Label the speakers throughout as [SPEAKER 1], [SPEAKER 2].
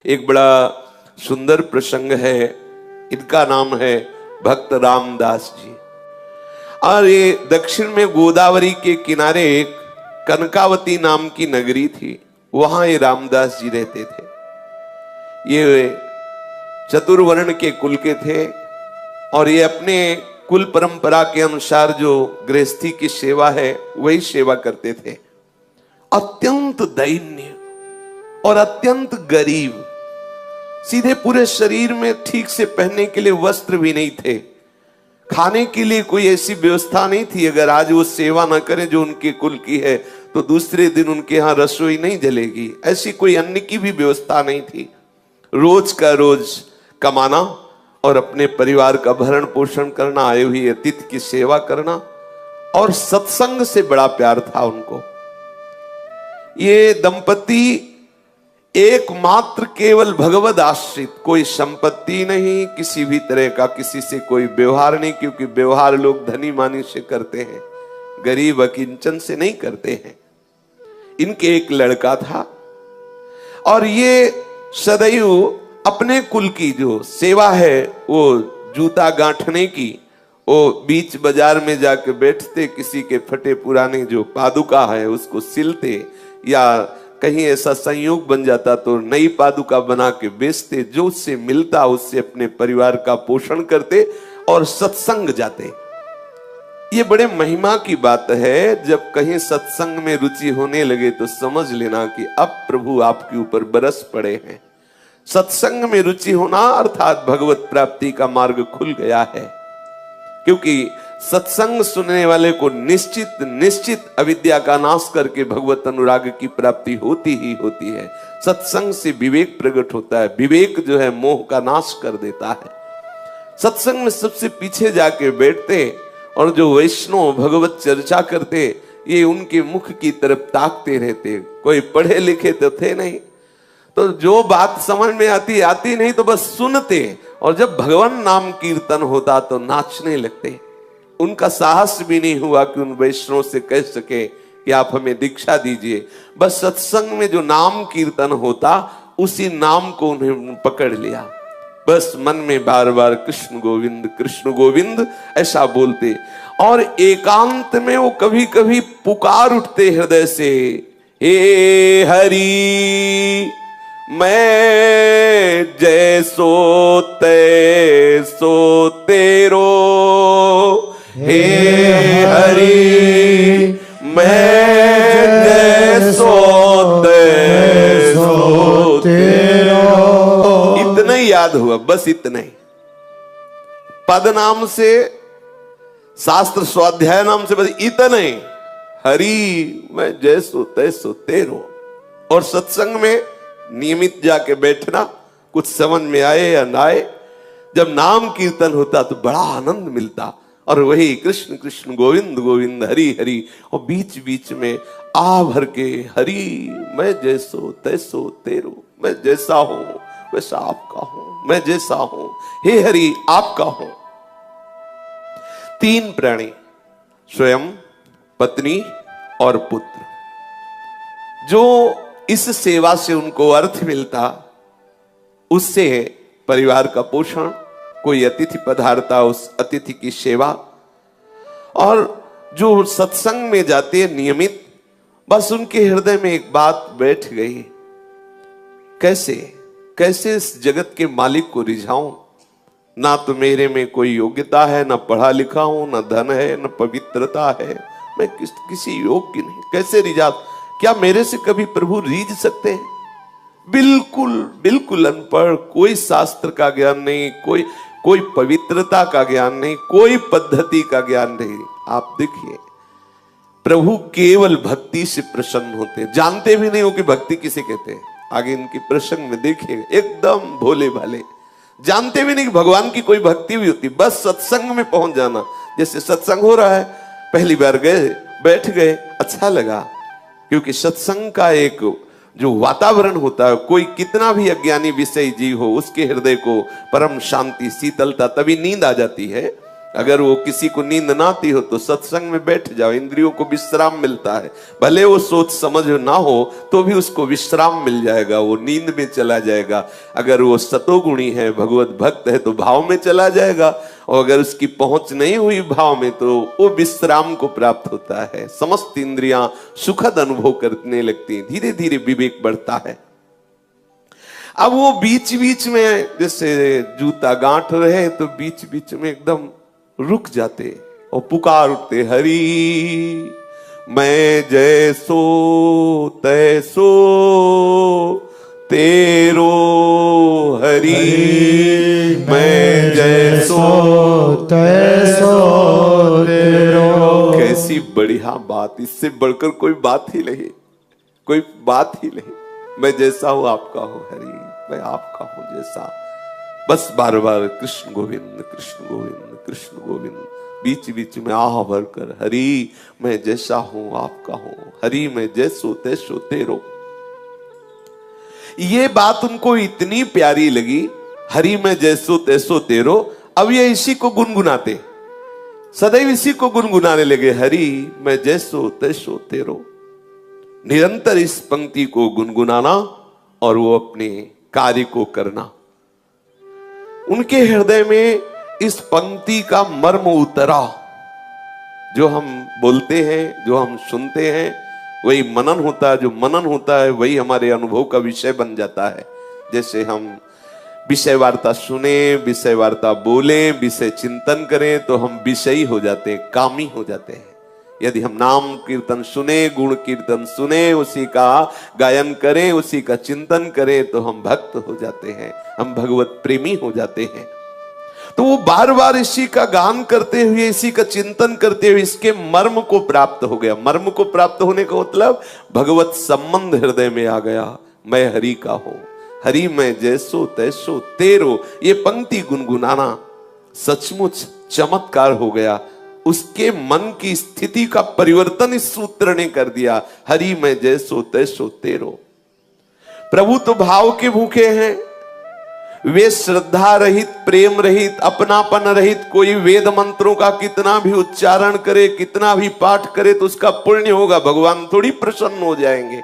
[SPEAKER 1] एक बड़ा सुंदर प्रसंग है। इनका नाम है भक्त रामदास जी। और ये दक्षिण में गोदावरी के किनारे एक कनकावती नाम की नगरी थी, वहां ये रामदास जी रहते थे। ये चतुर्वर्ण के कुल के थे और ये अपने कुल परंपरा के अनुसार जो गृहस्थी की सेवा है वही सेवा करते थे। अत्यंत दैन्य और अत्यंत गरीब, सीधे पूरे शरीर में ठीक से पहनने के लिए वस्त्र भी नहीं थे, खाने के लिए कोई ऐसी व्यवस्था नहीं थी। अगर आज वो सेवा ना करें जो उनके कुल की है तो दूसरे दिन उनके यहाँ रसोई नहीं जलेगी, ऐसी कोई अन्न की भी व्यवस्था नहीं थी। रोज का रोज कमाना और अपने परिवार का भरण पोषण करना, आए हुए अतिथि की सेवा करना, और सत्संग से बड़ा प्यार था उनको। ये दंपति एकमात्र केवल भगवद आश्रित, कोई संपत्ति नहीं, किसी भी तरह का किसी से कोई व्यवहार नहीं, क्योंकि व्यवहार लोग धनी मानी से करते हैं, गरीब अकिंचन से नहीं करते हैं। इनके एक लड़का था और ये सदैव अपने कुल की जो सेवा है वो जूता गांठने की, वो बीच बाजार में जाके बैठते, किसी के फटे पुराने जो पादुका है उसको सिलते, या कहीं ऐसा संयोग बन जाता तो नई पादुका बना के बेचते, जो उससे मिलता उससे अपने परिवार का पोषण करते और सत्संग जाते। ये बड़े महिमा की बात है। जब कहीं सत्संग में रुचि होने लगे तो समझ लेना कि अब प्रभु आपके ऊपर बरस पड़े हैं। सत्संग में रुचि होना अर्थात भगवत प्राप्ति का मार्ग खुल गया है, क्योंकि सत्संग सुनने वाले को निश्चित निश्चित अविद्या का नाश करके भगवत अनुराग की प्राप्ति होती ही होती है। सत्संग से विवेक प्रकट होता है, विवेक जो है मोह का नाश कर देता है। सत्संग में सबसे पीछे जाके बैठते और जो वैष्णव भगवत चर्चा करते, ये उनके मुख की तरफ ताकते रहते। कोई पढ़े लिखे तो थे नहीं, तो जो बात समझ में आती नहीं तो बस सुनते, और जब भगवान नाम कीर्तन होता तो नाचने लगते। उनका साहस भी नहीं हुआ कि उन वैष्णव से कह सके कि आप हमें दीक्षा दीजिए। बस सत्संग में जो नाम कीर्तन होता उसी नाम को उन्हें पकड़ लिया। बस मन में बार बार कृष्ण गोविंद ऐसा बोलते, और एकांत में वो कभी कभी पुकार उठते हृदय से, हे हरि मैं जैसो तैसो तेरो, हे हरि मैं जैसो तैसो तेरो। इतना ही याद हुआ, बस इतना ही। पद नाम से, शास्त्र स्वाध्याय नाम से, बस इतना ही, हरि मैं जैसो तैसो तेरो। और सत्संग में नियमित जाके बैठना, कुछ समझ में आए या ना आए, जब नाम कीर्तन होता तो बड़ा आनंद मिलता। और वही कृष्ण कृष्ण गोविंद गोविंद हरि हरि, और बीच बीच में आ भर के हरि मैं जैसो तैसो तेरो, मैं जैसा हूं वैसा आपका हूं, मैं जैसा हूं हे हरि आपका हूं। तीन प्राणी, स्वयं, पत्नी और पुत्र, जो इस सेवा से उनको अर्थ मिलता, उससे परिवार का पोषण, कोई अतिथि पधारता उस अतिथि की सेवा, और जो सत्संग में जाते नियमित, बस उनके हृदय में एक बात बैठ गई, कैसे इस जगत के मालिक को रिझाऊं। ना तो मेरे में कोई योग्यता है, ना पढ़ा लिखा हूं, ना धन है, ना पवित्रता है, मैं किसी योग्य नहीं, कैसे रिझा। क्या मेरे से कभी प्रभु रीझ सकते हैं? बिल्कुल अनपढ़, कोई शास्त्र का ज्ञान नहीं, कोई पवित्रता का ज्ञान नहीं, कोई पद्धति का ज्ञान नहीं। आप देखिए, प्रभु केवल भक्ति से प्रसन्न होते, जानते भी नहीं हो कि भक्ति किसे कहते हैं। आगे इनके प्रसंग में देखिए, एकदम भोले भाले, जानते भी नहीं कि भगवान की कोई भक्ति भी होती। बस सत्संग में पहुंच जाना, जैसे सत्संग हो रहा है, पहली बार गए, बैठ गए, अच्छा लगा, क्योंकि सत्संग का एक जो वातावरण होता है, कोई कितना भी अज्ञानी विषय जीव हो, उसके हृदय को परम शांति शीतलता, तभी नींद आ जाती है। अगर वो किसी को नींद ना आती हो तो सत्संग में बैठ जाओ, इंद्रियों को विश्राम मिलता है। भले वो सोच समझ ना हो तो भी उसको विश्राम मिल जाएगा, वो नींद में चला जाएगा। अगर वो सतोगुणी है, भगवत भक्त है, तो भाव में चला जाएगा, और अगर उसकी पहुंच नहीं हुई भाव में तो वो विश्राम को प्राप्त होता है। समस्त इंद्रियां सुखद अनुभव करने लगती हैं, धीरे धीरे विवेक बढ़ता है। अब वो बीच बीच में जैसे जूता गांठ रहे तो बीच बीच में एकदम रुक जाते और पुकार उठते, हरि मैं जैसो तैसो तेरो, हरि मैं जैसो तैसो तेरो। कैसी बढ़िया बात, इससे बढ़कर कोई बात ही नहीं, कोई बात ही नहीं। मैं जैसा हूं आपका हूं हरि, मैं आपका हूं जैसा। बस बार बार कृष्ण गोविंद कृष्ण गोविंद कृष्ण गोविंद, बीच बीच में आह भर कर, हरि मैं जैसा हूं आपका हूं, हरि मैं जैसो तैसो तेरो। ये बात उनको इतनी प्यारी लगी, हरि मैं जैसो तैसो तेरो। अब ये इसी को गुनगुनाते, सदैव इसी को गुनगुनाने लगे, हरि मैं जैसो तैसो तेरो। निरंतर इस पंक्ति को गुनगुनाना और वो अपने कार्य को करना। उनके हृदय में इस पंक्ति का मर्म उतरा। जो हम बोलते हैं, जो हम सुनते हैं, वही मनन होता है। जो मनन होता है वही हमारे अनुभव का विषय बन जाता है। जैसे हम विषय वार्ता सुने, विषय वार्ता बोले, विषय चिंतन करें तो हम विषयी हो जाते हैं, कामी हो जाते हैं। यदि हम नाम कीर्तन सुने, गुण कीर्तन सुने, उसी का गायन करें, उसी का चिंतन करें तो हम भक्त हो जाते हैं, हम भगवत प्रेमी हो जाते हैं। तो वो बार बार इसी का गान करते हुए, इसी का चिंतन करते हुए इसके मर्म को प्राप्त हो गया। मर्म को प्राप्त होने का मतलब भगवत संबंध हृदय में आ गया। मैं हरि का हूं, हरि मैं जैसो तैसो तेरो। ये पंक्ति गुनगुनाना सचमुच चमत्कार हो गया। उसके मन की स्थिति का परिवर्तन इस सूत्र ने कर दिया, हरि मैं जैसो तैसो तेरो। प्रभु तो भाव के भूखे हैं, वे श्रद्धा रहित, प्रेम रहित, अपनापन रहित। कोई वेद मंत्रों का कितना भी उच्चारण करे, कितना भी पाठ करे तो उसका पुण्य होगा, भगवान थोड़ी प्रसन्न हो जाएंगे।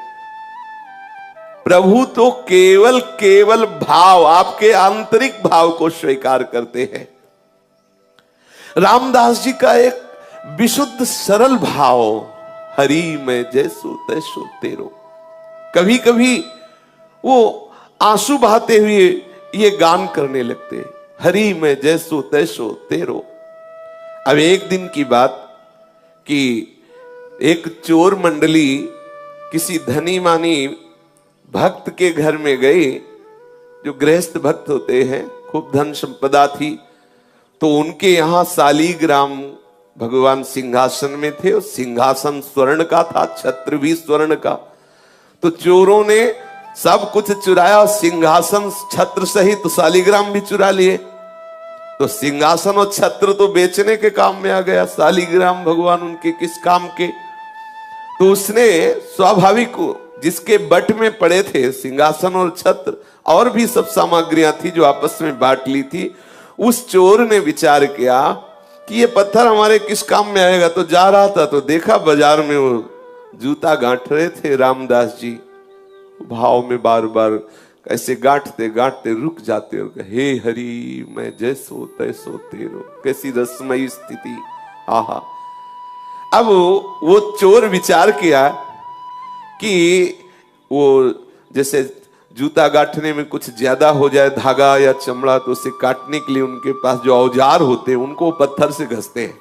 [SPEAKER 1] प्रभु तो केवल केवल भाव, आपके आंतरिक भाव को स्वीकार करते हैं। रामदास जी का एक विशुद्ध सरल भाव, हरि मैं जैसो तैसो तेरो। कभी कभी वो आंसू बहाते हुए ये गान करने लगते, हरि मैं जैसो तैसो तेरो। अब एक दिन की बात कि एक चोर मंडली किसी धनी मानी भक्त के घर में गई, जो गृहस्थ भक्त होते हैं, खूब धन संपदा थी। तो उनके यहां शालीग्राम भगवान सिंहासन में थे, और सिंहासन स्वर्ण का था, छत्र भी स्वर्ण का। तो चोरों ने सब कुछ चुराया, सिंहासन छत्र सहित शालीग्राम भी चुरा लिए। तो सिंहासन और छत्र तो बेचने के काम में आ गया, शालीग्राम भगवान उनके किस काम के। तो उसने स्वाभाविक, जिसके बट में पड़े थे सिंहासन और छत्र, और भी सब सामग्रियां थी जो आपस में बांट ली थी, उस चोर ने विचार किया कि ये पत्थर हमारे किस काम में आएगा। तो जा रहा था तो देखा बाजार में वो जूता गांठ रहे थे रामदास जी। भाव में बार बार ऐसे गांठते गांठते रुक जाते और कहे, हे हरि मैं जैसो तैसो तेरो। कैसी रसमयी स्थिति, आहा। अब वो चोर विचार किया कि वो जैसे जूता गांठने में कुछ ज्यादा हो जाए धागा या चमड़ा, तो उसे काटने के लिए उनके पास जो औजार होते हैं उनको पत्थर से घसते हैं।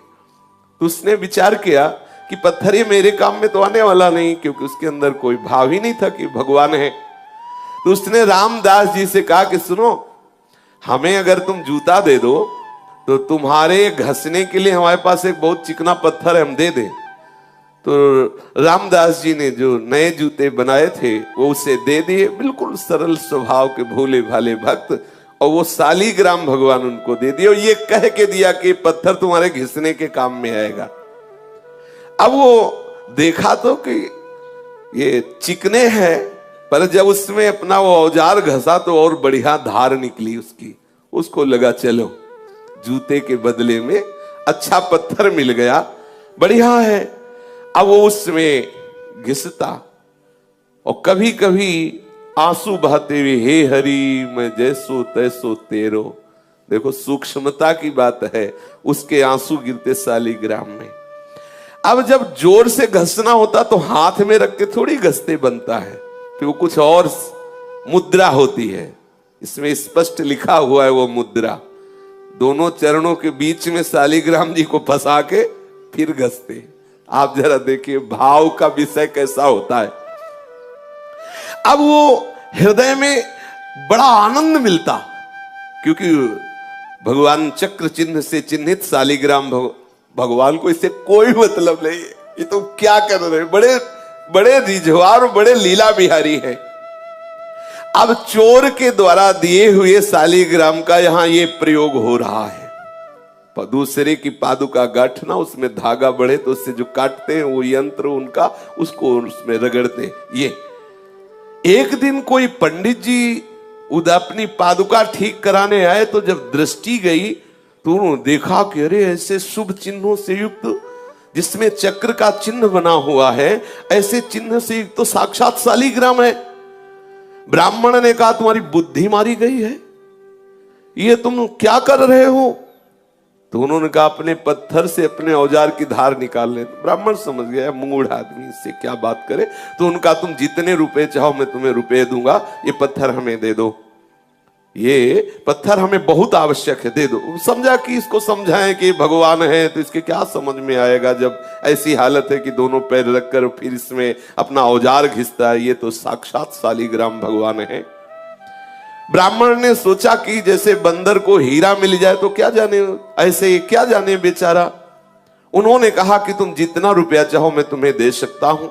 [SPEAKER 1] तो उसने विचार किया कि पत्थर ये मेरे काम में तो आने वाला नहीं, क्योंकि उसके अंदर कोई भाव ही नहीं था कि भगवान है। तो उसने रामदास जी से कहा कि सुनो, हमें अगर तुम जूता दे दो तो तुम्हारे घसने के लिए हमारे पास एक बहुत चिकना पत्थर है, हम दे दें। तो रामदास जी ने जो नए जूते बनाए थे वो उसे दे दिए, बिल्कुल सरल स्वभाव के भोले भाले भक्त, और वो शालीग्राम भगवान उनको दे दिए, और ये कह के दिया कि पत्थर तुम्हारे घिसने के काम में आएगा। अब वो देखा तो कि ये चिकने हैं, पर जब उसमें अपना वो औजार घसा तो और बढ़िया धार निकली उसकी। उसको लगा चलो जूते के बदले में अच्छा पत्थर मिल गया, बढ़िया है। अब वो उसमें घिसता और कभी कभी आंसू बहाते हुए, हे हरि मैं जैसो तैसो तेरो। देखो सूक्ष्मता की बात है, उसके आंसू गिरते शालिग्राम में। अब जब जोर से घसना होता तो हाथ में रख के थोड़ी घसते बनता है, फिर वो कुछ और मुद्रा होती है, इसमें स्पष्ट लिखा हुआ है वो मुद्रा। दोनों चरणों के बीच में शालिग्राम जी को फंसा के फिर घसते। आप जरा देखिए भाव का विषय कैसा होता है। अब वो हृदय में बड़ा आनंद मिलता, क्योंकि भगवान चक्र चिन्ह से चिन्हित शालिग्राम भगवान को इससे कोई मतलब नहीं है, ये तो क्या कर रहे हैं, बड़े बड़े रिझवार, बड़े लीला बिहारी हैं। अब चोर के द्वारा दिए हुए शालिग्राम का यहां ये प्रयोग हो रहा है। दूसरे की पादुका गांठना, उसमें धागा बढ़े तो उससे जो काटते हैं वो यंत्र उनका, उसको उसमें रगड़ते। ये एक दिन कोई पंडित जी उधर अपनी पादुका ठीक कराने आए, तो जब दृष्टि गई तो उन्होंने देखा कि अरे ऐसे शुभ चिन्हों से युक्त, जिसमें चक्र का चिन्ह बना हुआ है, ऐसे चिन्ह से युक्त तो साक्षात शालिग्राम है। ब्राह्मण ने कहा तुम्हारी बुद्धि मारी गई है, ये तुम क्या कर रहे हो? तो उन्होंने कहा अपने पत्थर से अपने औजार की धार निकाल ले। ब्राह्मण समझ गया मूढ़ आदमी, इससे क्या बात करे। तो उनका तुम जितने रुपए चाहो मैं तुम्हें रुपए दूंगा, ये पत्थर हमें दे दो, ये पत्थर हमें बहुत आवश्यक है, दे दो। समझा कि इसको समझाएं कि भगवान है तो इसके क्या समझ में आएगा, जब ऐसी हालत है कि दोनों पैर रखकर फिर इसमें अपना औजार घिसता है, ये तो साक्षात शालिग्राम भगवान है। ब्राह्मण ने सोचा कि जैसे बंदर को हीरा मिल जाए तो क्या जाने, ऐसे क्या जाने बेचारा। उन्होंने कहा कि तुम जितना रुपया चाहो मैं तुम्हें दे सकता हूं,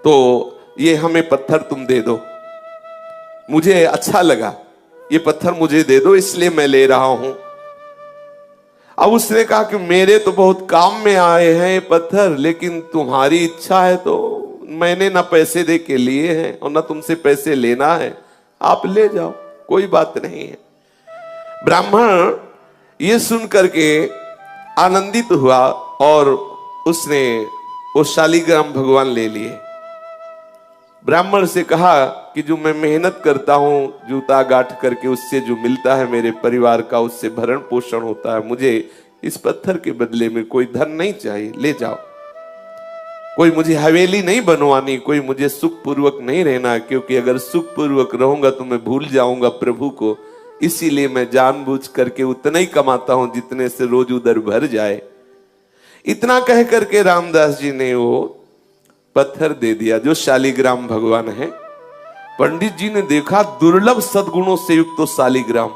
[SPEAKER 1] तो ये हमें पत्थर तुम दे दो, मुझे अच्छा लगा, ये पत्थर मुझे दे दो इसलिए मैं ले रहा हूं। अब उसने कहा कि मेरे तो बहुत काम में आए हैं ये पत्थर, लेकिन तुम्हारी इच्छा है तो मैंने ना पैसे दे के लिए हैं और ना तुमसे पैसे लेना है, आप ले जाओ, कोई बात नहीं है। ब्राह्मण ये सुन करके आनंदित हुआ और उसने वो शालिग्राम भगवान ले लिए। ब्राह्मण से कहा कि जो मैं मेहनत करता हूं जूता गांठ करके, उससे जो मिलता है मेरे परिवार का, उससे भरण पोषण होता है, मुझे इस पत्थर के बदले में कोई धन नहीं चाहिए, ले जाओ। कोई मुझे हवेली नहीं बनवानी, कोई मुझे सुख पूर्वक नहीं रहना, क्योंकि अगर सुख पूर्वक रहूंगा तो मैं भूल जाऊंगा प्रभु को, इसीलिए मैं जानबूझ करके उतना ही कमाता हूं जितने से रोज उधर भर जाए। इतना कह करके रामदास जी ने वो पत्थर दे दिया जो शालिग्राम भगवान है। पंडित जी ने देखा दुर्लभ सद्गुणों से युक्त तो शालिग्राम,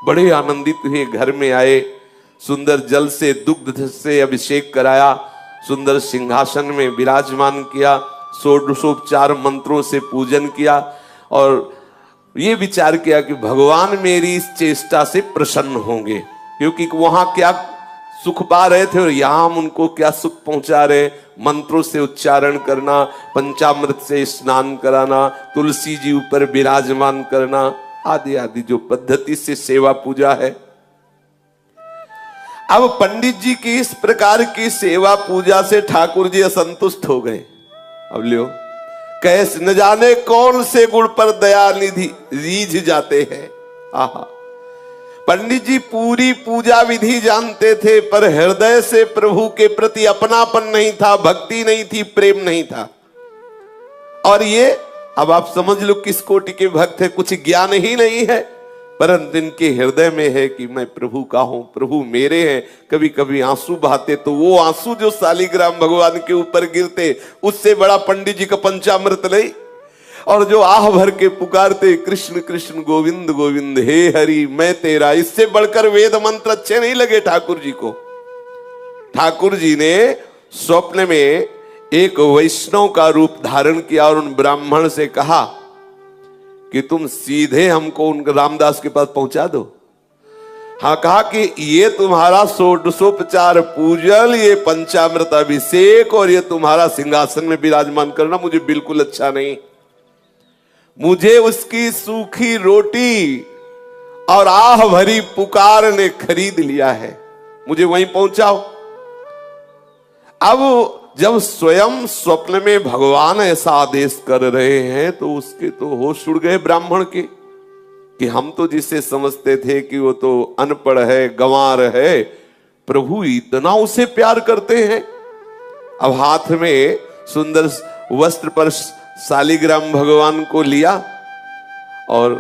[SPEAKER 1] बड़े आनंदित हुए, घर में आए, सुंदर जल से दुग्ध से अभिषेक कराया, सुंदर सिंहासन में विराजमान किया, षोडशोपचार मंत्रों से पूजन किया और ये विचार किया कि भगवान मेरी इस चेष्टा से प्रसन्न होंगे, क्योंकि वहां क्या सुख पा रहे थे और यहां हम उनको क्या सुख पहुंचा रहे। मंत्रों से उच्चारण करना, पंचामृत से स्नान कराना, तुलसी जी ऊपर विराजमान करना, आदि आदि जो पद्धति से सेवा पूजा है। अब पंडित जी की इस प्रकार की सेवा पूजा से ठाकुर जी असंतुष्ट हो गए। अब लियो कैसे न जाने कौन से गुण पर दया निधि रीझ जाते हैं। आहा, पंडित जी पूरी पूजा विधि जानते थे, पर हृदय से प्रभु के प्रति अपनापन नहीं था, भक्ति नहीं थी, प्रेम नहीं था। और ये अब आप समझ लो किस कोटि के भक्त है, कुछ ज्ञान ही नहीं है, परंतु इनके हृदय में है कि मैं प्रभु का हूं, प्रभु मेरे हैं। कभी कभी आंसू बहाते तो वो आंसू जो शालिग्राम भगवान के ऊपर गिरते, उससे बड़ा पंडित जी का पंचामृत नहीं। और जो आह भर के पुकारते कृष्ण कृष्ण गोविंद गोविंद हे हरि मैं तेरा, इससे बढ़कर वेद मंत्र अच्छे नहीं लगे ठाकुर जी को। ठाकुर जी ने स्वप्न में एक वैष्णव का रूप धारण किया और उन ब्राह्मण से कहा कि तुम सीधे हमको उन रामदास के पास पहुंचा दो। हाँ, कहा कि ये तुम्हारा षोडशोपचार पूजन, ये पंचामृत अभिषेक और ये तुम्हारा सिंहासन में विराजमान करना मुझे बिल्कुल अच्छा नहीं। मुझे उसकी सूखी रोटी और आह भरी पुकार ने खरीद लिया है। मुझे वहीं पहुंचाओ। अब जब स्वयं स्वप्न में भगवान ऐसा आदेश कर रहे हैं तो उसके तो होश उड़ गए ब्राह्मण के, कि हम तो जिसे समझते थे कि वो तो अनपढ़ है, गंवार है, प्रभु इतना उसे प्यार करते हैं। अब हाथ में सुंदर वस्त्र पर शालिग्राम भगवान को लिया और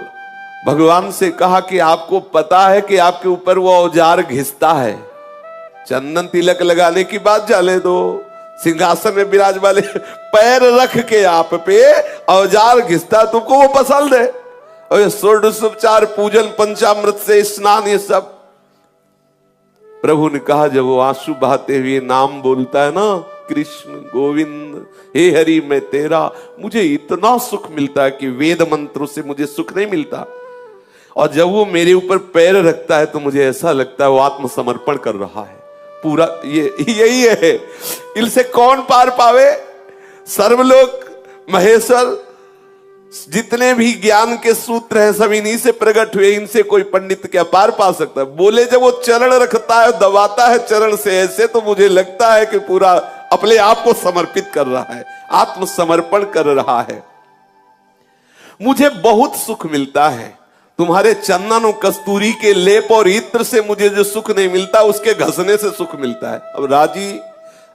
[SPEAKER 1] भगवान से कहा कि आपको पता है कि आपके ऊपर वो औजार घिसता है, चंदन तिलक लगाने की बात जाने दो, सिंहासन में विराज वाले पैर रख के आप पे औजार घिसता, तुमको वो पसंद है? और ये षोडशोपचार पूजन, पंचामृत से स्नान, ये सब। प्रभु ने कहा जब वो आंसू बहाते हुए नाम बोलता है ना, कृष्ण गोविंद हे हरि मैं तेरा, मुझे इतना सुख मिलता है कि वेद मंत्रों से मुझे सुख नहीं मिलता। और जब वो मेरे ऊपर पैर रखता है तो मुझे ऐसा लगता है वो आत्मसमर्पण कर रहा है पूरा। ये यही है, इनसे कौन पार पावे? सर्वलोक महेश्वर जितने भी ज्ञान के सूत्र हैं सब इन्हीं से प्रकट हुए, इनसे कोई पंडित क्या पार पा सकता है? बोले जब वो चरण रखता है, दबाता है चरण से ऐसे, तो मुझे लगता है कि पूरा अपने आप को समर्पित कर रहा है, आत्मसमर्पण कर रहा है। मुझे बहुत सुख मिलता है, तुम्हारे चंदन और कस्तूरी के लेप और इत्र से मुझे जो सुख नहीं मिलता उसके घसने से सुख मिलता है। अब राजी,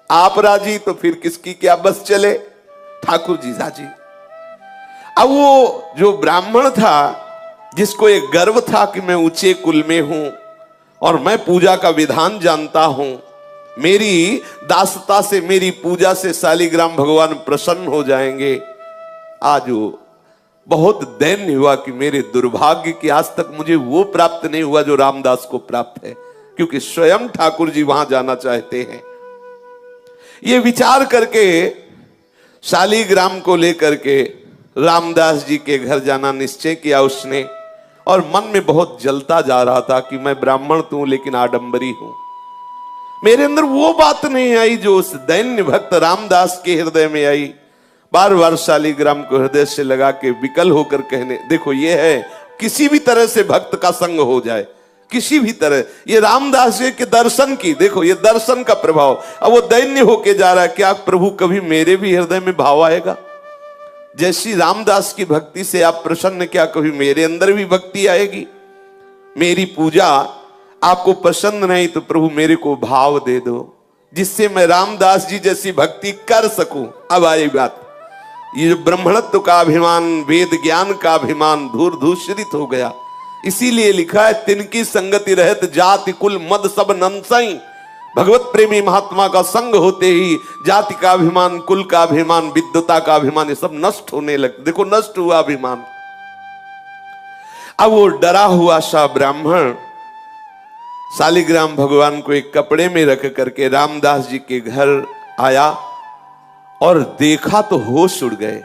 [SPEAKER 1] आप राजी तो फिर किसकी क्या बस चले? ठाकुर जी राजी। अब वो जो ब्राह्मण था जिसको एक गर्व था कि मैं ऊंचे कुल में हूं और मैं पूजा का विधान जानता हूं, मेरी दासता से, मेरी पूजा से शालिग्राम भगवान प्रसन्न हो जाएंगे, आज वो बहुत दैन्य हुआ कि मेरे दुर्भाग्य की आज तक मुझे वो प्राप्त नहीं हुआ जो रामदास को प्राप्त है, क्योंकि स्वयं ठाकुर जी वहां जाना चाहते हैं। ये विचार करके शालिग्राम को लेकर के रामदास जी के घर जाना निश्चय किया उसने, और मन में बहुत जलता जा रहा था कि मैं ब्राह्मण तो हूं लेकिन आडंबरी हूं। मेरे अंदर वो बात नहीं आई जो उस दैन्य भक्त रामदास के हृदय में आई। बार बार शालिग्राम को हृदय से लगा के विकल होकर कहने, देखो ये है किसी भी तरह से भक्त का संग हो जाए, किसी भी तरह, ये रामदास जी के दर्शन की, देखो ये दर्शन का प्रभाव। अब वो दैन्य होके जा रहा है, क्या प्रभु कभी मेरे भी हृदय में भाव आएगा? जैसी रामदास की भक्ति से आप प्रसन्न, क्या कभी मेरे अंदर भी भक्ति आएगी? मेरी पूजा आपको पसंद नहीं तो प्रभु मेरे को भाव दे दो, जिससे मैं रामदास जी जैसी भक्ति कर सकूं। अब आई बात, ये जो ब्रह्मणत्व का अभिमान, वेद ज्ञान का अभिमान धूर धूषरित हो गया। इसीलिए लिखा है, तिनकी संगति रहत जाति कुल मद सब नंसई। भगवत प्रेमी महात्मा का संग होते ही जाति का अभिमान, कुल का अभिमान, विद्वता का अभिमान, ये सब नष्ट होने लगे। देखो नष्ट हुआ अभिमान। अब वो डरा हुआ सा ब्राह्मण शालिग्राम भगवान को एक कपड़े में रख करके रामदास जी के घर आया और देखा तो होश उड़ गए।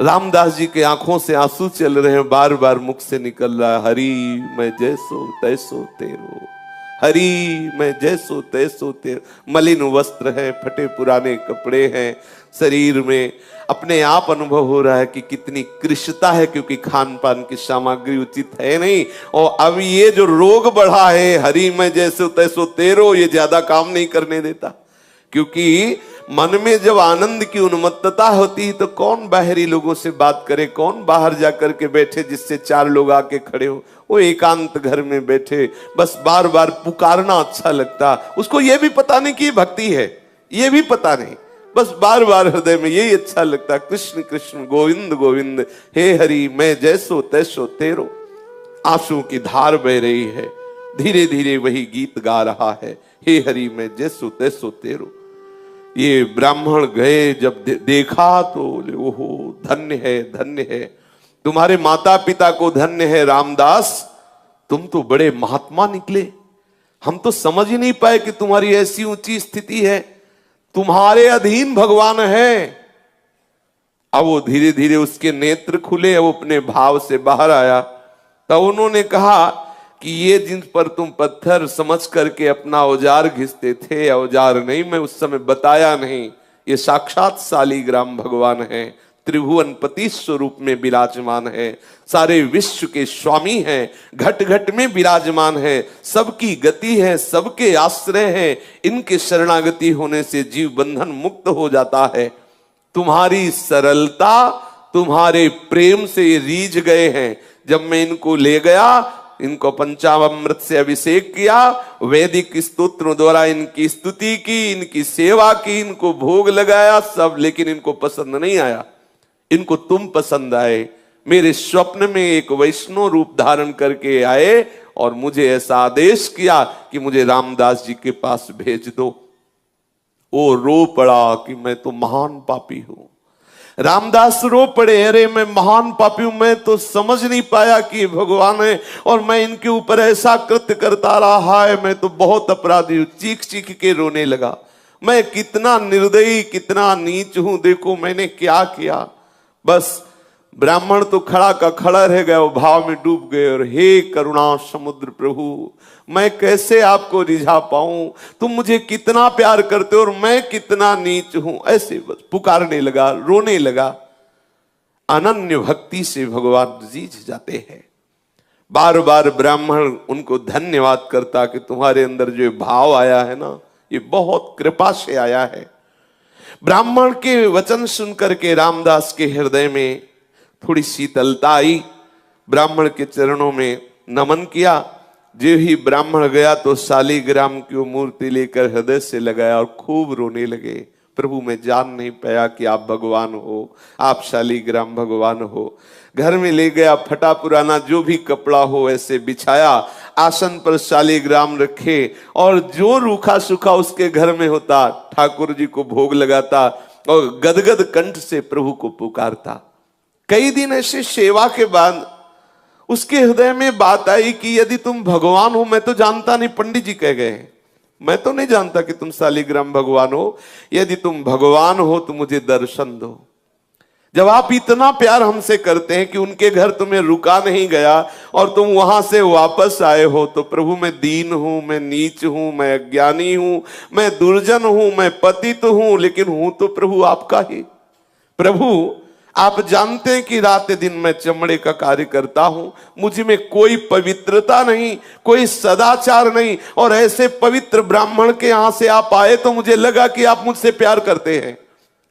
[SPEAKER 1] रामदास जी के आंखों से आंसू चल रहे हैं, बार बार मुख से निकल रहा है, हरि मैं जैसो तैसो तेरो, हरि मैं जैसो तैसो तेरो। मलिन वस्त्र है, फटे पुराने कपड़े हैं, शरीर में अपने आप अनुभव हो रहा है कि कितनी कृष्णता है, क्योंकि खान पान की सामग्री उचित है नहीं। और अब ये जो रोग बढ़ा है, हरि मैं जैसो तैसो तेरो, ये ज्यादा काम नहीं करने देता। क्योंकि मन में जब आनंद की उन्मत्तता होती है तो कौन बाहरी लोगों से बात करे, कौन बाहर जाकर के बैठे जिससे चार लोग आके खड़े हो। वो एकांत घर में बैठे बस बार बार पुकारना अच्छा लगता। उसको ये भी पता नहीं कि भक्ति है, ये भी पता नहीं, बस बार बार हृदय में यही अच्छा लगता, कृष्ण कृष्ण गोविंद गोविंद हे हरि मैं जैसो तैसो तेरो। आंसू की धार बह रही है, धीरे धीरे वही गीत गा रहा है, हे हरि मैं जैसो तैसो तेरो। ये ब्राह्मण गए, जब देखा तो ओहो धन्य है, धन्य है, तुम्हारे माता पिता को धन्य है रामदास, तुम तो बड़े महात्मा निकले। हम तो समझ ही नहीं पाए कि तुम्हारी ऐसी ऊंची स्थिति है, तुम्हारे अधीन भगवान है। अब वो धीरे धीरे उसके नेत्र खुले, अब अपने भाव से बाहर आया। तब उन्होंने कहा कि ये जिन पर तुम पत्थर समझ करके अपना औजार घिसते थे, औजार नहीं, मैं उस समय बताया नहीं, ये साक्षात शालिग्राम भगवान है, त्रिभुवनपति स्वरूप में विराजमान है, सारे विश्व के स्वामी हैं, घट घट में विराजमान है, सबकी गति है, सबके आश्रय है। इनके शरणागति होने से जीव बंधन मुक्त हो जाता है। तुम्हारी सरलता, तुम्हारे प्रेम से ये रीझ गए हैं। जब मैं इनको ले गया, इनको पंचामृत से अभिषेक किया, वैदिक स्तोत्रों द्वारा इनकी स्तुति की, इनकी सेवा की, इनको भोग लगाया सब, लेकिन इनको पसंद नहीं आया। इनको तुम पसंद आए। मेरे स्वप्न में एक वैष्णव रूप धारण करके आए और मुझे ऐसा आदेश किया कि मुझे रामदास जी के पास भेज दो। वो रो पड़ा कि मैं तो महान पापी हूं। रामदास रो पड़े, अरे मैं महान पापी हूं, मैं तो समझ नहीं पाया कि भगवान है और मैं इनके ऊपर ऐसा कृत्य करता रहा है, मैं तो बहुत अपराधी हूं। चीख चीख के रोने लगा, मैं कितना निर्दयी, कितना नीच हूं, देखो मैंने क्या किया। बस ब्राह्मण तो खड़ा का खड़ा रह गया, वो भाव में डूब गए और हे करुणा समुद्र प्रभु, मैं कैसे आपको रिझा पाऊं, तुम मुझे कितना प्यार करते हो और मैं कितना नीच हूं। ऐसे बस पुकारने लगा, रोने लगा। अनन्य भक्ति से भगवान रीझ जाते हैं। बार बार ब्राह्मण उनको धन्यवाद करता कि तुम्हारे अंदर जो भाव आया है ना, ये बहुत कृपा से आया है। ब्राह्मण के वचन सुनकर के रामदास के हृदय में थोड़ी शीतलता आई। ब्राह्मण के चरणों में नमन किया। जो ही ब्राह्मण गया तो शालिग्राम की वो मूर्ति लेकर हृदय से लगाया और खूब रोने लगे। प्रभु मैं जान नहीं पाया कि आप भगवान हो, आप शालिग्राम भगवान हो। घर में ले गया, फटा पुराना जो भी कपड़ा हो ऐसे बिछाया, आसन पर शालिग्राम रखे और जो रूखा सूखा उसके घर में होता ठाकुर जी को भोग लगाता और गदगद कंठ से प्रभु को पुकारता। कई दिन ऐसे सेवा के बाद उसके हृदय में बात आई कि यदि तुम भगवान हो, मैं तो जानता नहीं, पंडित जी कह गए, मैं तो नहीं जानता कि तुम शालिग्राम भगवान हो, यदि तुम भगवान हो तो मुझे दर्शन दो। जब आप इतना प्यार हमसे करते हैं कि उनके घर तुम्हें रुका नहीं गया और तुम वहां से वापस आए हो, तो प्रभु मैं दीन हूं, मैं नीच हूं, मैं अज्ञानी हूं, मैं दुर्जन हूं, मैं पतित हूं, लेकिन हूं तो प्रभु आपका ही। प्रभु आप जानते हैं कि रात दिन मैं चमड़े का कार्य करता हूं, मुझ में कोई पवित्रता नहीं, कोई सदाचार नहीं, और ऐसे पवित्र ब्राह्मण के यहां से आप आए तो मुझे लगा कि आप मुझसे प्यार करते हैं।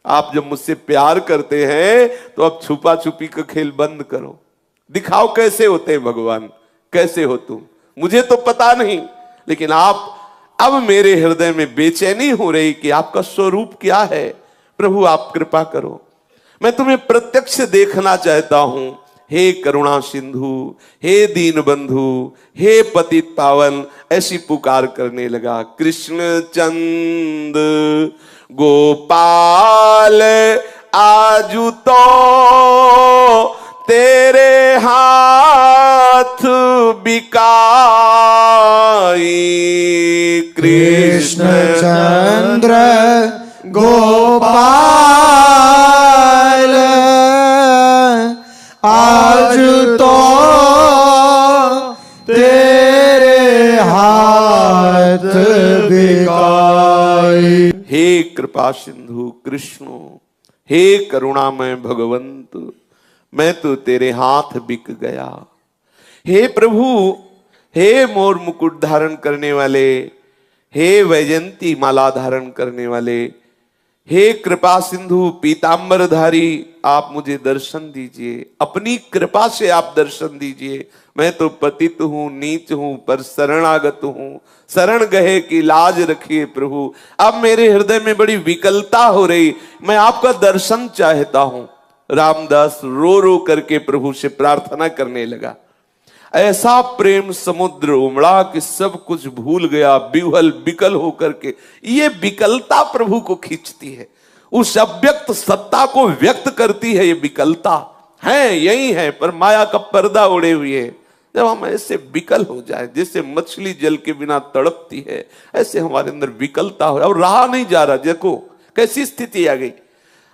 [SPEAKER 1] आप जब मुझसे प्यार करते हैं तो अब छुपा छुपी का खेल बंद करो, दिखाओ कैसे होते हैं भगवान, कैसे हो तुम, मुझे तो पता नहीं, लेकिन आप अब मेरे हृदय में बेचैनी हो रही कि आपका स्वरूप क्या है। प्रभु आप कृपा करो, मैं तुम्हें प्रत्यक्ष देखना चाहता हूं। हे करुणा सिंधु, हे दीन बंधु, हे पतित पावन, ऐसी पुकार करने लगा। कृष्ण चंद गोपाल आजू तो तेरे हाथ बिकाई।
[SPEAKER 2] कृष्ण चंद्र गोपाल आज तो तेरे हाथ बिकाई।
[SPEAKER 1] हे कृपा सिंधु कृष्ण, हे करुणामय भगवंत, मैं तो तेरे हाथ बिक गया। हे प्रभु, हे मोर मुकुट धारण करने वाले, हे वैजंती माला धारण करने वाले, हे कृपा सिंधु पीतांबरधारी, आप मुझे दर्शन दीजिए, अपनी कृपा से आप दर्शन दीजिए। मैं तो पतित हूं, नीच हूं, पर शरणागत हूं, शरण गए की लाज रखिए प्रभु। अब मेरे हृदय में बड़ी विकलता हो रही, मैं आपका दर्शन चाहता हूं। रामदास रो रो करके प्रभु से प्रार्थना करने लगा। ऐसा प्रेम समुद्र उमड़ा कि सब कुछ भूल गया, विह्वल विकल होकर के। ये विकलता प्रभु को खींचती है, उस अव्यक्त सत्ता को व्यक्त करती है। ये विकलता है, यही है, पर माया का पर्दा उड़े हुए है। जब हम ऐसे विकल हो जाए, जैसे मछली जल के बिना तड़पती है, ऐसे हमारे अंदर विकलता हो और रहा नहीं जा रहा। देखो कैसी स्थिति आ गई,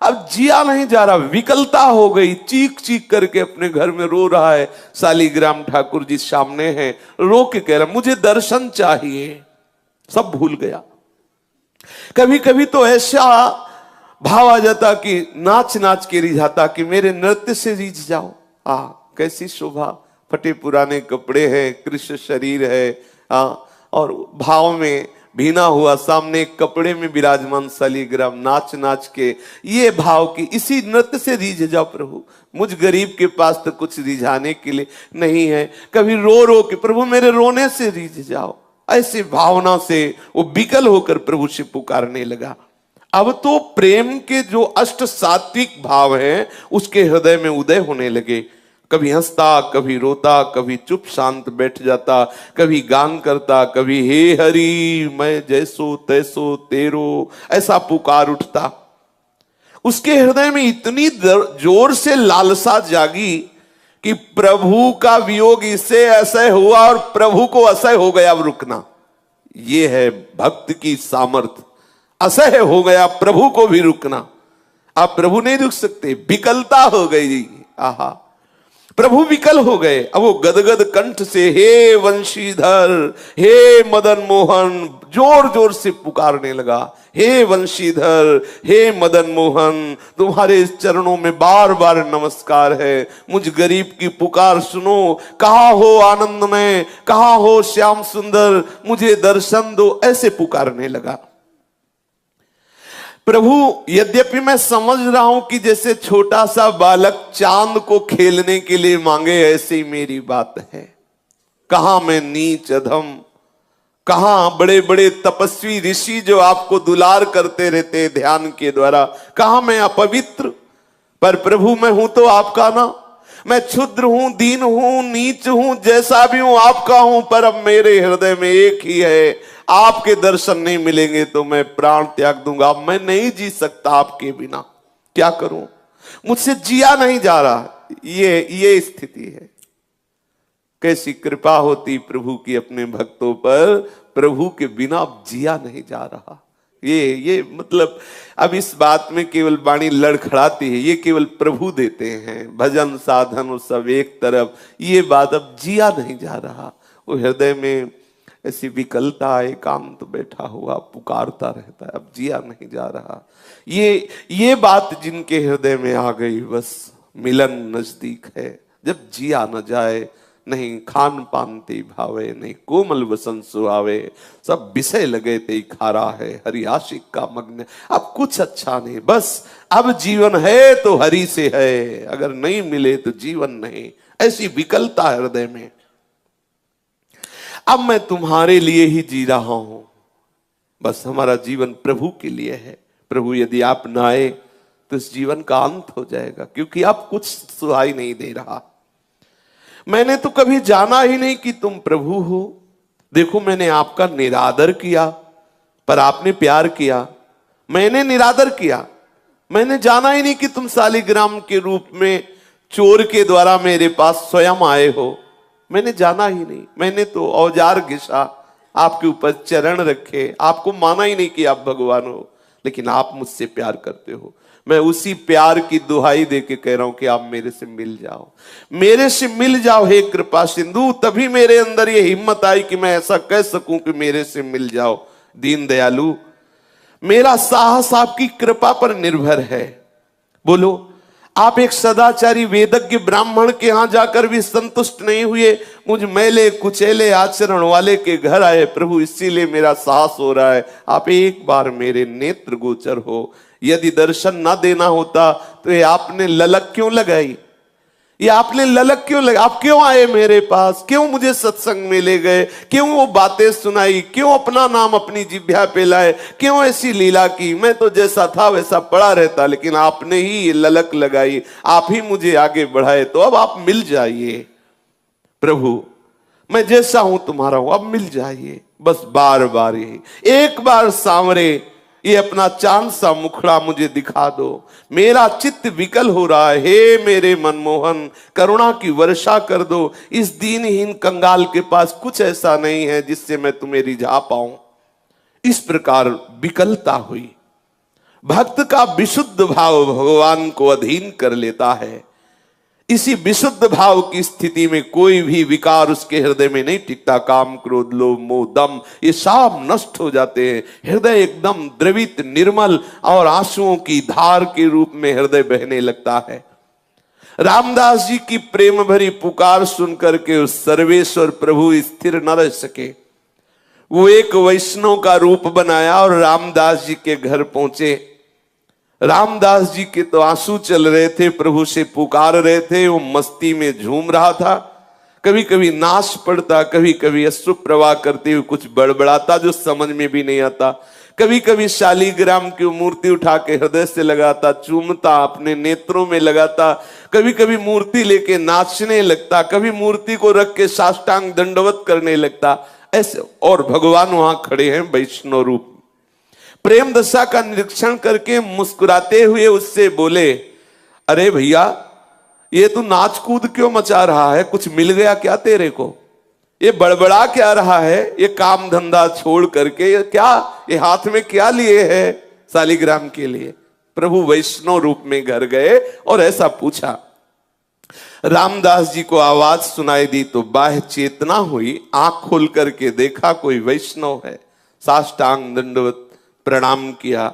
[SPEAKER 1] अब जिया नहीं जा रहा, विकलता हो गई। चीख चीख करके अपने घर में रो रहा है। शालिग्राम ठाकुर जी सामने हैं, रो के कह रहा मुझे दर्शन चाहिए। सब भूल गया। कभी कभी तो ऐसा भाव आ जाता कि नाच नाच के रिझाता कि मेरे नृत्य से रीझ जाओ। कैसी शोभा, फटे पुराने कपड़े हैं, कृष्ण शरीर है, और भाव में भीना हुआ सामने कपड़े में विराजमान शालिग्राम, नाच नाच के ये भाव की इसी नृत्य से रीझ जाओ प्रभु। मुझ गरीब के पास तो कुछ रिझाने के लिए नहीं है। कभी रो रो के प्रभु मेरे रोने से रीझ जाओ। ऐसी भावना से वो विकल होकर प्रभु से पुकारने लगा। अब तो प्रेम के जो अष्ट सात्विक भाव हैं उसके हृदय में उदय होने लगे। कभी हंसता, कभी रोता, कभी चुप शांत बैठ जाता, कभी गान करता, कभी हे हरि मैं जैसो तैसो तेरो, ऐसा पुकार उठता। उसके हृदय में इतनी जोर से लालसा जागी कि प्रभु का वियोग इससे असह्य हुआ और प्रभु को असह्य हो गया अब रुकना। ये है भक्त की सामर्थ। असह्य हो गया प्रभु को भी रुकना। आप प्रभु नहीं रुक सकते, विकलता हो गई। आहा, प्रभु विकल हो गए। अब वो गदगद कंठ से हे वंशीधर, हे मदन मोहन, जोर जोर से पुकारने लगा। हे वंशीधर, हे मदन मोहन, तुम्हारे चरणों में बार बार नमस्कार है। मुझ गरीब की पुकार सुनो। कहाँ हो आनंदमय, कहाँ हो श्याम सुंदर, मुझे दर्शन दो, ऐसे पुकारने लगा। प्रभु यद्यपि मैं समझ रहा हूं कि जैसे छोटा सा बालक चांद को खेलने के लिए मांगे, ऐसे ही मेरी बात है। कहां मैं नीच अधम, कहां बड़े बड़े तपस्वी ऋषि जो आपको दुलार करते रहते ध्यान के द्वारा, कहां मैं अपवित्र। पर प्रभु मैं हूं तो आपका ना। मैं क्षुद्र हूं, दीन हूं, नीच हूं, जैसा भी हूं आपका हूं। पर अब मेरे हृदय में एक ही है, आपके दर्शन नहीं मिलेंगे तो मैं प्राण त्याग दूंगा। मैं नहीं जी सकता आपके बिना। क्या करूं, मुझसे जिया नहीं जा रहा। ये स्थिति है। कैसी कृपा होती प्रभु की अपने भक्तों पर, प्रभु के बिना अब जिया नहीं जा रहा। ये मतलब अब इस बात में केवल वाणी लड़खड़ाती है। ये केवल प्रभु देते हैं। भजन साधन और सब एक तरफ, ये बात अब जिया नहीं जा रहा। वो हृदय में ऐसी विकलता, एकांत बैठा हुआ पुकारता रहता है, अब जिया नहीं जा रहा। ये बात जिनके हृदय में आ गई, बस मिलन नजदीक है। जब जिया न जाए, नहीं खान पान ते भावे, नहीं कोमल वसन सुहावे, सब विषय लगे ते खारा है, हरि आशिक का मग्न। अब कुछ अच्छा नहीं, बस अब जीवन है तो हरि से है, अगर नहीं मिले तो जीवन नहीं। ऐसी विकलता हृदय में। अब मैं तुम्हारे लिए ही जी रहा हूं, बस हमारा जीवन प्रभु के लिए है। प्रभु यदि आप न आए तो इस जीवन का अंत हो जाएगा, क्योंकि आप कुछ सुहाई नहीं दे रहा। मैंने तो कभी जाना ही नहीं कि तुम प्रभु हो। देखो मैंने आपका निरादर किया, पर आपने प्यार किया। मैंने निरादर किया, मैंने जाना ही नहीं कि तुम शालिग्राम के रूप में चोर के द्वारा मेरे पास स्वयं आए हो। मैंने जाना ही नहीं। मैंने तो औजार घिसा, आपके ऊपर चरण रखे, आपको माना ही नहीं कि आप भगवान हो, लेकिन आप मुझसे प्यार करते हो। मैं उसी प्यार की दुहाई दे के कह रहा हूं कि आप मेरे से मिल जाओ, मेरे से मिल जाओ हे कृपा सिंधु। तभी मेरे अंदर ये हिम्मत आई कि मैं ऐसा कह सकूं कि मेरे से मिल जाओ। दीन दयालु, मेरा साहस आपकी कृपा पर निर्भर है। बोलो, आप एक सदाचारी वेदज्ञ ब्राह्मण के यहां जाकर भी संतुष्ट नहीं हुए, मुझ मैले कुचेले आचरण वाले के घर आए प्रभु, इसीलिए मेरा साहस हो रहा है। आप एक बार मेरे नेत्र गोचर हो। यदि दर्शन ना देना होता तो ये आपने ललक क्यों लगाई? ये आपने ललक क्यों लगाई? आप क्यों आए मेरे पास? क्यों मुझे सत्संग में ले गए? क्यों वो बातें सुनाई? क्यों अपना नाम अपनी जिह्वा पे लाए? क्यों ऐसी लीला की? मैं तो जैसा था वैसा पड़ा रहता, लेकिन आपने ही ये ललक लगाई, आप ही मुझे आगे बढ़ाए। तो अब आप मिल जाइए प्रभु, मैं जैसा हूं तुम्हारा हूं, अब मिल जाइए। बस बार बार यही, एक बार सांवरे ये अपना चांद सा मुखड़ा मुझे दिखा दो। मेरा चित्त विकल हो रहा है, हे मेरे मनमोहन, करुणा की वर्षा कर दो। इस दीनहीन कंगाल के पास कुछ ऐसा नहीं है जिससे मैं तुम्हें रिझा पाऊं। इस प्रकार विकलता हुई। भक्त का विशुद्ध भाव भगवान को अधीन कर लेता है। इसी विशुद्ध भाव की स्थिति में कोई भी विकार उसके हृदय में नहीं टिकता। काम, क्रोध, लोभ, मोह, दम, ये सब नष्ट हो जाते हैं। हृदय एकदम द्रवित, निर्मल और आंसुओं की धार के रूप में हृदय बहने लगता है। रामदास जी की प्रेम भरी पुकार सुनकर के उस सर्वेश्वर प्रभु स्थिर न रह सके। वो एक वैष्णव का रूप बनाया और रामदास जी के घर पहुंचे। रामदास जी के तो आंसू चल रहे थे, प्रभु से पुकार रहे थे, वो मस्ती में झूम रहा था। कभी कभी नाच पड़ता, कभी कभी अश्रु प्रवाह करते हुए कुछ बड़बड़ाता जो समझ में भी नहीं आता। कभी कभी शालीग्राम की मूर्ति उठा के हृदय से लगाता, चूमता, अपने नेत्रों में लगाता। कभी कभी मूर्ति लेके नाचने लगता, कभी मूर्ति को रख के साष्टांग दंडवत करने लगता। ऐसे और भगवान वहां खड़े हैं वैष्णव रूप। प्रेम दशा का निरीक्षण करके मुस्कुराते हुए उससे बोले, अरे भैया, ये तू नाच कूद क्यों मचा रहा है? कुछ मिल गया क्या तेरे को? ये बड़बड़ा क्या रहा है? ये काम धंधा छोड़ करके ये हाथ में क्या लिए है शालीग्राम के लिए? प्रभु वैष्णव रूप में घर गए और ऐसा पूछा। रामदास जी को आवाज सुनाई दी तो बाह्य चेतना हुई, आंख खोल करके देखा कोई वैष्णव है। साष्टांग दंडवत प्रणाम किया।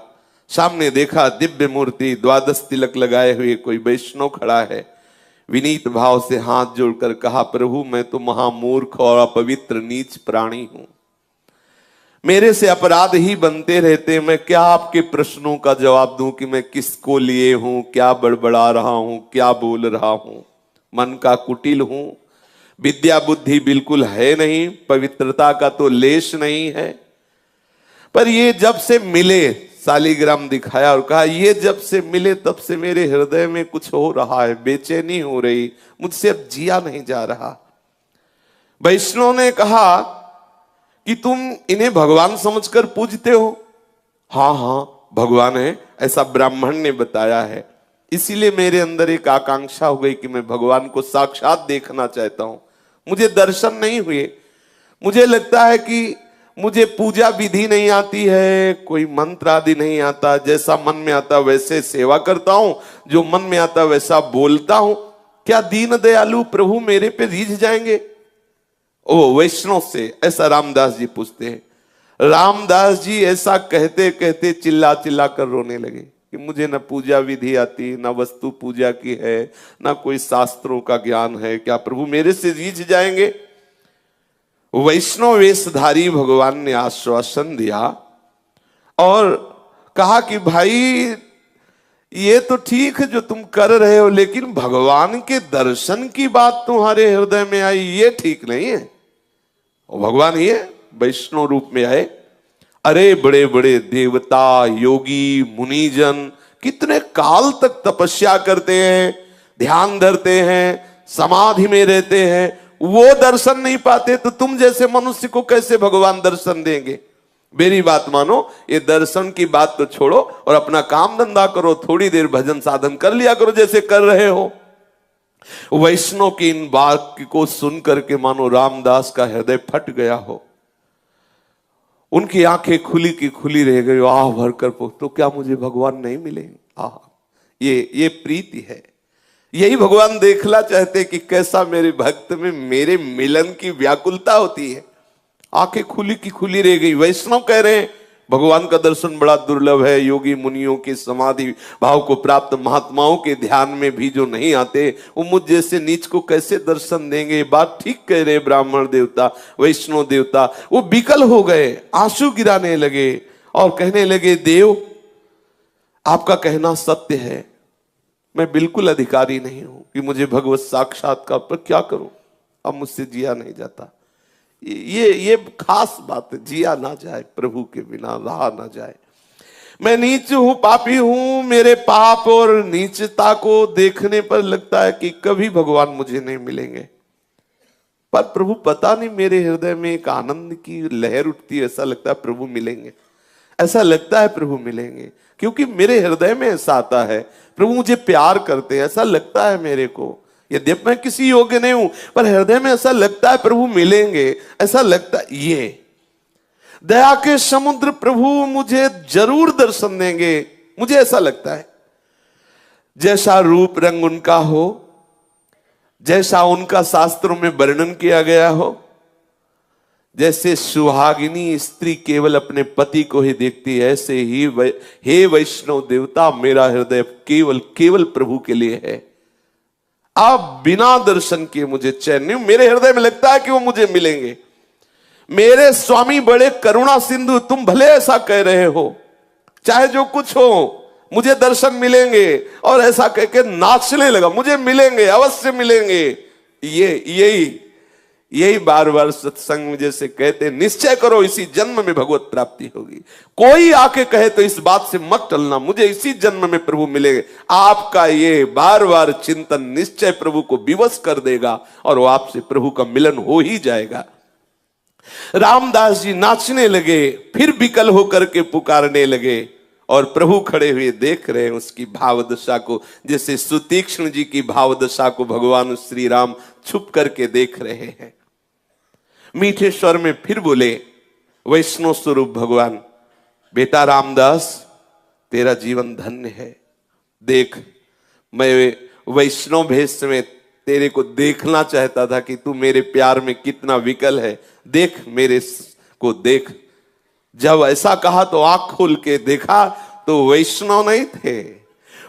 [SPEAKER 1] सामने देखा दिव्य मूर्ति, द्वादश तिलक लगाए हुए कोई वैष्णव खड़ा है। विनीत भाव से हाथ जोड़कर कहा, प्रभु मैं तो महामूर्ख और अपवित्र नीच प्राणी हूं, मेरे से अपराध ही बनते रहते। मैं क्या आपके प्रश्नों का जवाब दूं कि मैं किसको लिए हूं, क्या बड़बड़ा रहा हूं, क्या बोल रहा हूं? मन का कुटिल हूं, विद्या बुद्धि बिल्कुल है नहीं, पवित्रता का तो लेश नहीं है। पर ये जब से मिले, शालीग्राम दिखाया और कहा, ये जब से मिले तब से मेरे हृदय में कुछ हो रहा है, बेचैनी हो रही, मुझसे अब जिया नहीं जा रहा। वैष्णव ने कहा कि तुम इन्हें भगवान समझकर पूजते हो? हाँ हाँ भगवान है, ऐसा ब्राह्मण ने बताया है। इसीलिए मेरे अंदर एक आकांक्षा हो गई कि मैं भगवान को साक्षात देखना चाहता हूं। मुझे दर्शन नहीं हुए। मुझे लगता है कि मुझे पूजा विधि नहीं आती है, कोई मंत्र आदि नहीं आता। जैसा मन में आता वैसे सेवा करता हूं, जो मन में आता वैसा बोलता हूं। क्या दीन दयालु प्रभु मेरे पे रीझ जाएंगे? ओ वैष्णव से ऐसा रामदास जी पूछते हैं। रामदास जी ऐसा कहते कहते चिल्ला चिल्ला कर रोने लगे कि मुझे न पूजा विधि आती, न वस्तु पूजा की है, न कोई शास्त्रों का ज्ञान है। क्या प्रभु मेरे से रीझ जाएंगे? वैष्णव वेशधारी भगवान ने आश्वासन दिया और कहा कि भाई ये तो ठीक है जो तुम कर रहे हो, लेकिन भगवान के दर्शन की बात तुम्हारे हृदय में आई, ये ठीक नहीं है। और भगवान ये वैष्णव रूप में आए। अरे बड़े बड़े देवता, योगी, मुनिजन कितने काल तक तपस्या करते हैं, ध्यान धरते हैं, समाधि में रहते हैं, वो दर्शन नहीं पाते, तो तुम जैसे मनुष्य को कैसे भगवान दर्शन देंगे? मेरी बात मानो, ये दर्शन की बात तो छोड़ो और अपना काम धंधा करो, थोड़ी देर भजन साधन कर लिया करो जैसे कर रहे हो। वैष्णव की इन वाक्य को सुन करके मानो रामदास का हृदय फट गया हो। उनकी आंखें खुली की खुली रह गई। आह भर कर तो क्या मुझे भगवान नहीं मिलेंगे? आह, ये प्रीति है। यही भगवान देखना चाहते कि कैसा मेरे भक्त में मेरे मिलन की व्याकुलता होती है। आंखें खुली की खुली रह गई। वैष्णव कह रहे हैं भगवान का दर्शन बड़ा दुर्लभ है। योगी मुनियों के समाधि भाव को प्राप्त महात्माओं के ध्यान में भी जो नहीं आते, वो मुझ जैसे नीच को कैसे दर्शन देंगे? बात ठीक कह रहे ब्राह्मण देवता, वैष्णव देवता। वो विकल हो गए, आंसू गिराने लगे और कहने लगे, देव आपका कहना सत्य है, मैं बिल्कुल अधिकारी नहीं हूं कि मुझे भगवत साक्षात्कार, पर क्या करूं, अब मुझसे जिया नहीं जाता। ये खास बात है, जिया ना जाए, प्रभु के बिना रहा ना जाए। मैं नीच हूं, पापी हूं। मेरे पाप और नीचता को देखने पर लगता है कि कभी भगवान मुझे नहीं मिलेंगे। पर प्रभु पता नहीं, मेरे हृदय में एक आनंद की लहर उठती है। ऐसा लगता है प्रभु मिलेंगे, ऐसा लगता है प्रभु मिलेंगे, क्योंकि मेरे हृदय में ऐसा आता है प्रभु मुझे प्यार करते हैं। ऐसा लगता है मेरे को, यद्यपि मैं किसी योग्य नहीं हूं, पर हृदय में ऐसा लगता है प्रभु मिलेंगे। ऐसा लगता है ये दया के समुद्र प्रभु मुझे जरूर दर्शन देंगे, मुझे ऐसा लगता है। जैसा रूप रंग उनका हो, जैसा उनका शास्त्रों में वर्णन किया गया हो, जैसे सुहागिनी स्त्री केवल अपने पति को ही देखती है, ऐसे ही हे वैष्णव देवता, मेरा हृदय केवल केवल प्रभु के लिए है। आप बिना दर्शन किए मुझे चैन नहीं, मेरे हृदय में लगता है कि वो मुझे मिलेंगे। मेरे स्वामी बड़े करुणा सिंधु, तुम भले ऐसा कह रहे हो, चाहे जो कुछ हो मुझे दर्शन मिलेंगे, और ऐसा कह के नाचने लगा, मुझे मिलेंगे, अवश्य मिलेंगे। यही बार बार सत्संग में जैसे कहते, निश्चय करो इसी जन्म में भगवत प्राप्ति होगी। कोई आके कहे तो इस बात से मत टलना, मुझे इसी जन्म में प्रभु मिलेंगे। आपका ये बार बार चिंतन निश्चय प्रभु को विवश कर देगा, और वो आपसे प्रभु का मिलन हो ही जाएगा। रामदास जी नाचने लगे, फिर विकल होकर के पुकारने लगे, और प्रभु खड़े हुए देख रहे हैं उसकी भावदशा को, जैसे सुतीक्ष्ण जी की भावदशा को भगवान श्री राम छुप करके देख रहे हैं। मीठे स्वर में फिर बोले, वैष्णव स्वरूप भगवान, बेटा रामदास, तेरा जीवन धन्य है। देख, मैं वैष्णव भेष में तेरे को देखना चाहता था कि तू मेरे प्यार में कितना विकल है। देख, मेरे को देख। जब ऐसा कहा तो आंख खोल के देखा तो वैष्णव नहीं थे,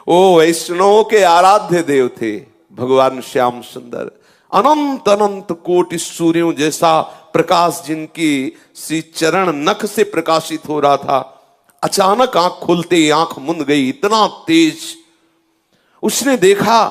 [SPEAKER 1] वो वैष्णवों के आराध्य देव थे भगवान श्याम सुंदर। अनंत अनंत कोटि सूर्यों जैसा प्रकाश जिनकी श्री चरण नख से प्रकाशित हो रहा था, अचानक आंख खुलते ही आंख मुंद गई, इतना तेज। उसने देखा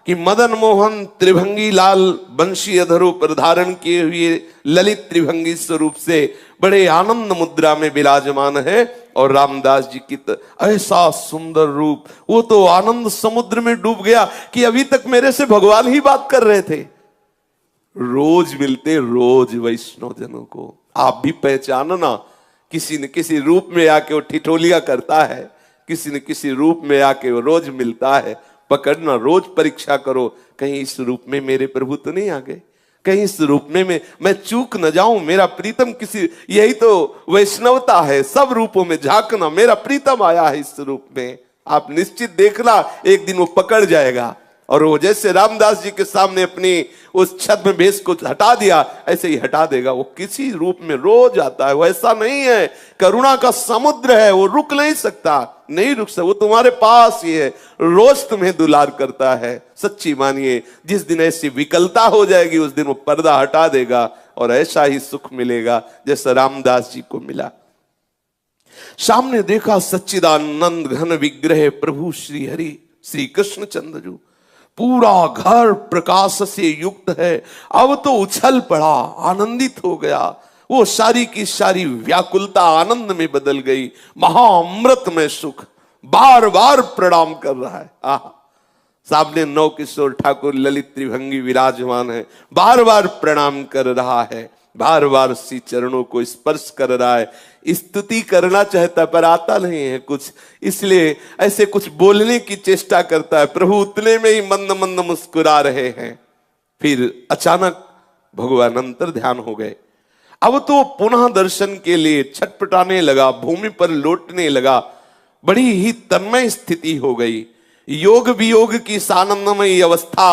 [SPEAKER 1] कि मदन मोहन त्रिभंगी लाल बंशी अधरों पर धारण किए हुए ललित त्रिभंगी स्वरूप से बड़े आनंद मुद्रा में विराजमान है, और रामदास जी की ऐसा सुंदर रूप। वो तो आनंद समुद्र में डूब गया कि अभी तक मेरे से भगवान ही बात कर रहे थे। रोज मिलते रोज वैष्णव जनों को, आप भी पहचानना, किसी न किसी रूप में आके वो ठिठोलिया करता है, किसी न किसी रूप में आके वो रोज मिलता है। पकड़ना, रोज परीक्षा करो, कहीं इस रूप में मेरे प्रभु तो नहीं आ गए, कहीं इस रूप में मैं चूक न जाऊं, मेरा प्रीतम किसी। यही तो वैष्णवता है, सब रूपों में झांकना, मेरा प्रीतम आया है इस रूप में। आप निश्चित देखना, एक दिन वो पकड़ जाएगा। और वो जैसे रामदास जी के सामने अपनी उस छद्म भेष को हटा दिया, ऐसे ही हटा देगा। वो किसी रूप में रोज आता है, वो ऐसा नहीं है, करुणा का समुद्र है, वो रुक नहीं सकता, नहीं रुक सकता, वो तुम्हारे पास ही है, रोज तुम्हें दुलार करता है। सच्ची मानिए, जिस दिन ऐसी विकलता हो जाएगी उस दिन वो पर्दा हटा देगा, और ऐसा ही सुख मिलेगा जैसा रामदास जी को मिला। सामने देखा सच्चिदानंद घन विग्रह प्रभु श्री हरि श्री कृष्ण चंद्र, पूरा घर प्रकाश से युक्त है। अब तो उछल पड़ा, आनंदित हो गया, वो सारी की सारी व्याकुलता आनंद में बदल गई। महाअमृत में सुख, बार बार प्रणाम कर रहा है। सामने नौ किशोर ठाकुर ललित त्रिभंगी विराजमान है, बार बार प्रणाम कर रहा है, बार बार श्री चरणों को स्पर्श कर रहा है। स्तुति करना चाहता पर आता नहीं है कुछ, इसलिए ऐसे कुछ बोलने की चेष्टा करता है। प्रभु उतने में ही मंद मंद मुस्कुरा रहे हैं। फिर अचानक भगवान अंतर ध्यान हो गए। अब तो पुनः दर्शन के लिए छटपटाने लगा, भूमि पर लौटने लगा, बड़ी ही तन्मय स्थिति हो गई। योग वियोग की सानंदमयी अवस्था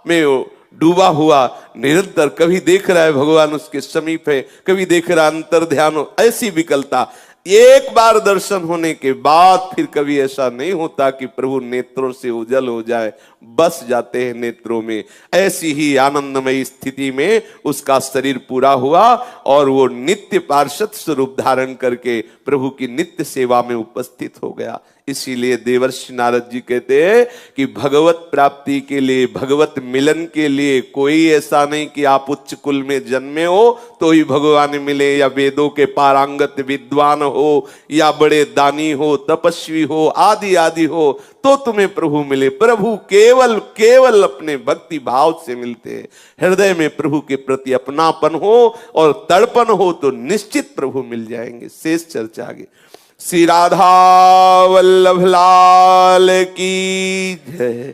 [SPEAKER 1] में डूबा हुआ निरंतर, कभी देख रहा है भगवान उसके समीप है, कभी देख रहा अंतर ध्यान, ऐसी विकलता। एक बार दर्शन होने के बाद फिर कभी ऐसा नहीं होता कि प्रभु नेत्रों से उजल हो जाए, बस जाते हैं नेत्रों में। ऐसी ही आनंदमयी स्थिति में उसका शरीर पूरा हुआ, और वो नित्य पार्षद स्वरूप धारण करके प्रभु की नित्य सेवा में उपस्थित हो गया। इसीलिए देवर्षि नारद जी कहते हैं कि भगवत प्राप्ति के लिए, भगवत मिलन के लिए कोई ऐसा नहीं कि आप उच्च कुल में जन्मे हो तो ही भगवान मिले, या वेदों के पारंगत विद्वान हो, या बड़े दानी हो, तपस्वी हो, आदि आदि हो तो तुम्हें प्रभु मिले। प्रभु केवल केवल अपने भक्ति भाव से मिलते हैं। हृदय में प्रभु के प्रति अपनापन हो और तड़पन हो तो निश्चित प्रभु मिल जाएंगे। शेष चर्चा आगे। श्री राधा वल्लभ लाल की जय।